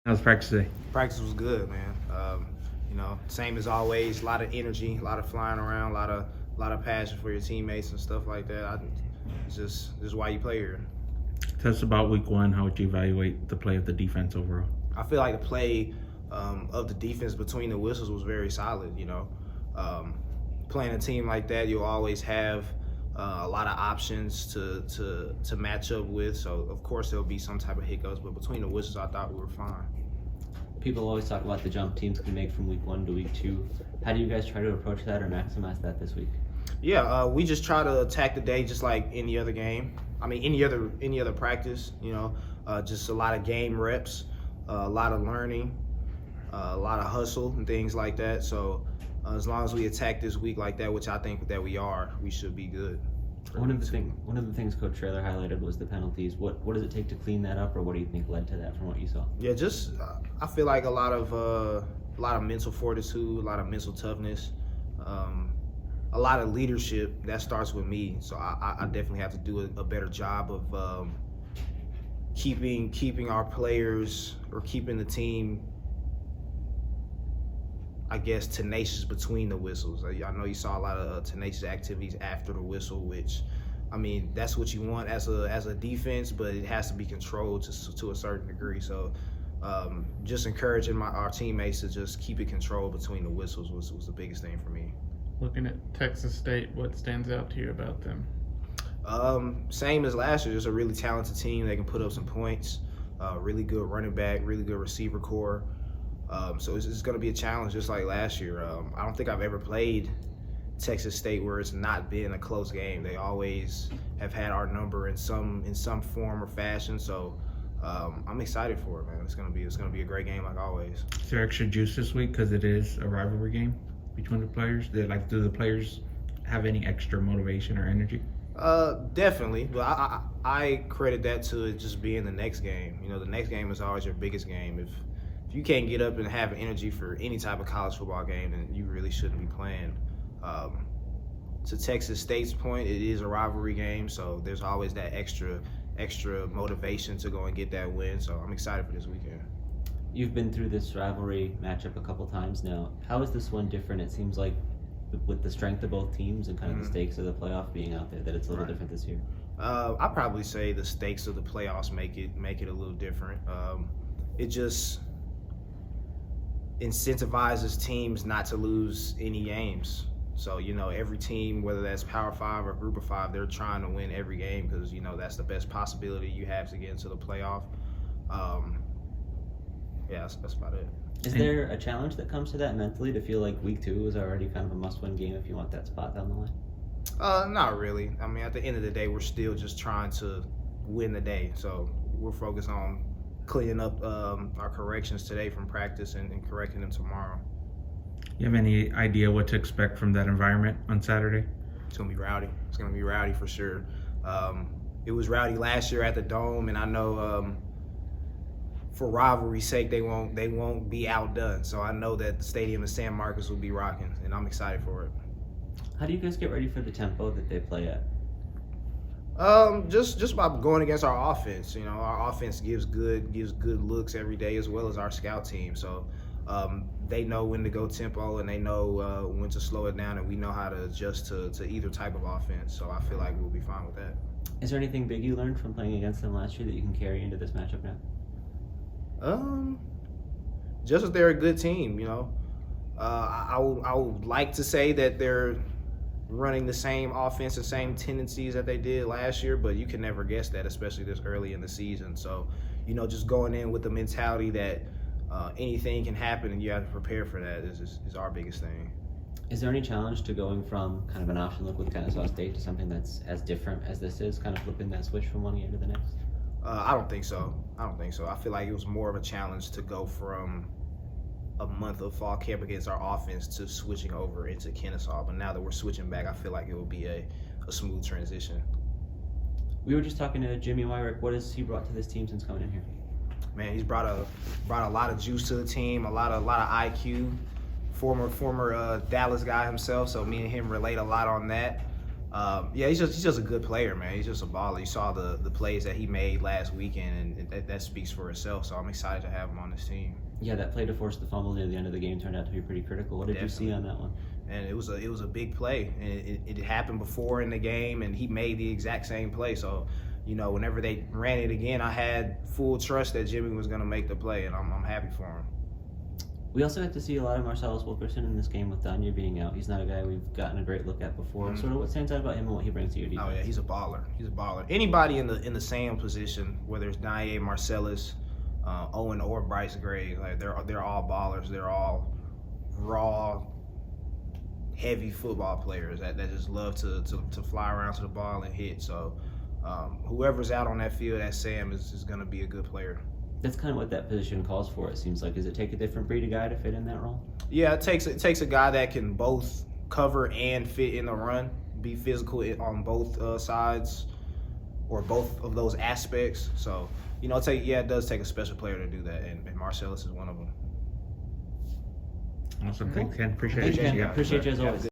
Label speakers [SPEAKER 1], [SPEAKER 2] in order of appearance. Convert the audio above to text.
[SPEAKER 1] How's practice today?
[SPEAKER 2] Practice was good, man. Same as always. A lot of energy, a lot of flying around, a lot of passion for your teammates and stuff like that. It's just why you play here.
[SPEAKER 1] Tell us about week one. How would you evaluate the play of the defense overall?
[SPEAKER 2] I feel like the play of the defense between the whistles was very solid. Playing a team like that, you'll always have a lot of options to match up with. So of course there'll be some type of hiccups, but between the whistles, I thought we were fine.
[SPEAKER 3] People always talk about the jump teams can make from week 1 to week 2. How do you guys try to approach that or maximize that this week?
[SPEAKER 2] Yeah, we just try to attack the day just like any other game. I mean, any other practice. Just a lot of game reps, a lot of learning, a lot of hustle and things like that. So as long as we attack this week like that, which I think that we are, we should be good.
[SPEAKER 3] One of the things Coach Traylor highlighted was the penalties. What does it take to clean that up, or what do you think led to that from what you saw?
[SPEAKER 2] Yeah, just I feel like a lot of mental fortitude, a lot of mental toughness, a lot of leadership. That starts with me. So I definitely have to do a better job of keeping our players or keeping the team, I guess, tenacious between the whistles. I know you saw a lot of tenacious activities after the whistle, which, I mean, that's what you want as a defense, but it has to be controlled to a certain degree. So just encouraging our teammates to just keep it controlled between the whistles was the biggest thing for me.
[SPEAKER 4] Looking at Texas State, what stands out to you about them?
[SPEAKER 2] Same as last year, just a really talented team. They can put up some points, really good running back, really good receiver core. So it's going to be a challenge just like last year. I don't think I've ever played Texas State where it's not been a close game. They always have had our number in some form or fashion. So I'm excited for it, man. It's going to be a great game like always.
[SPEAKER 1] Is there extra juice this week because it is a rivalry game between the players? Do the players have any extra motivation or energy?
[SPEAKER 2] Definitely, but I credit that to it just being the next game. The next game is always your biggest game. If you can't get up and have energy for any type of college football game, then you really shouldn't be playing. To Texas State's point, it is a rivalry game, so there's always that extra motivation to go and get that win. So I'm excited for this weekend.
[SPEAKER 3] You've been through this rivalry matchup a couple times now. How is this one different? It seems like with the strength of both teams and kind of the stakes of the playoff being out there, that it's a little different this year.
[SPEAKER 2] I'd probably say the stakes of the playoffs make it a little different. It just incentivizes teams not to lose any games. So, every team, whether that's Power 5 or Group of 5, they're trying to win every game because, that's the best possibility you have to get into the playoff. Yeah, that's about it.
[SPEAKER 3] Is there a challenge that comes to that mentally to feel like week 2 is already kind of a must-win game if you want that spot down the line?
[SPEAKER 2] Not really. I mean, at the end of the day, we're still just trying to win the day. So we're focused on cleaning up our corrections today from practice and correcting them tomorrow.
[SPEAKER 1] You have any idea what to expect from that environment on Saturday?
[SPEAKER 2] It's going to be rowdy. It's going to be rowdy for sure. It was rowdy last year at the Dome, and I know for rivalry's sake, they won't be outdone. So I know that the stadium in San Marcos will be rocking, and I'm excited for it.
[SPEAKER 3] How do you guys get ready for the tempo that they play at?
[SPEAKER 2] Just by going against our offense. Our offense gives good looks every day, as well as our scout team. So they know when to go tempo, and they know when to slow it down, and we know how to adjust to either type of offense. So I feel like we'll be fine with that.
[SPEAKER 3] Is there anything big you learned from playing against them last year that you can carry into this matchup now?
[SPEAKER 2] Just that they're a good team. I would like to say that they're running the same offense and same tendencies that they did last year, but you can never guess that, especially this early in the season. So, just going in with the mentality that anything can happen and you have to prepare for that is our biggest thing.
[SPEAKER 3] Is there any challenge to going from kind of an option look with Kennesaw State to something that's as different as this is, kind of flipping that switch from one game to the next?
[SPEAKER 2] I don't think so. I feel like it was more of a challenge to go from a month of fall camp against our offense to switching over into Kennesaw. But now that we're switching back, I feel like it will be a smooth transition.
[SPEAKER 3] We were just talking to Jimmy Wyrick. What has he brought to this team since coming in here?
[SPEAKER 2] Man, he's brought a lot of juice to the team, a lot of IQ. Former Dallas guy himself, so me and him relate a lot on that. Yeah, he's just a good player, man. He's just a baller. You saw the plays that he made last weekend, and that speaks for itself. So I'm excited to have him on this team.
[SPEAKER 3] Yeah, that play to force the fumble near the end of the game turned out to be pretty critical. What did you see on that one?
[SPEAKER 2] And it was a big play, and it happened before in the game, and he made the exact same play. So, whenever they ran it again, I had full trust that Jimmy was going to make the play, and I'm happy for him.
[SPEAKER 3] We also got to see a lot of Marcellus Wilkerson in this game with Danya being out. He's not a guy we've gotten a great look at before. Sort of what stands out about him and what he brings to your defense?
[SPEAKER 2] Oh yeah, he's a baller. He's a baller. Anybody in the Sam position, whether it's Danye, Marcellus, Owen, or Bryce Gray, like they're all ballers. They're all raw, heavy football players that just love to fly around to the ball and hit. So whoever's out on that field at Sam is going to be a good player.
[SPEAKER 3] That's kind of what that position calls for, it seems like. Does it take a different breed of guy to fit in that role?
[SPEAKER 2] Yeah, it takes a guy that can both cover and fit in the run, be physical on both sides or both of those aspects. So, it does take a special player to do that, and Marcellus is one of them.
[SPEAKER 1] Awesome. Thanks, Ken. Appreciate
[SPEAKER 3] Thanks,
[SPEAKER 1] it.
[SPEAKER 3] Ken. Appreciate you as always.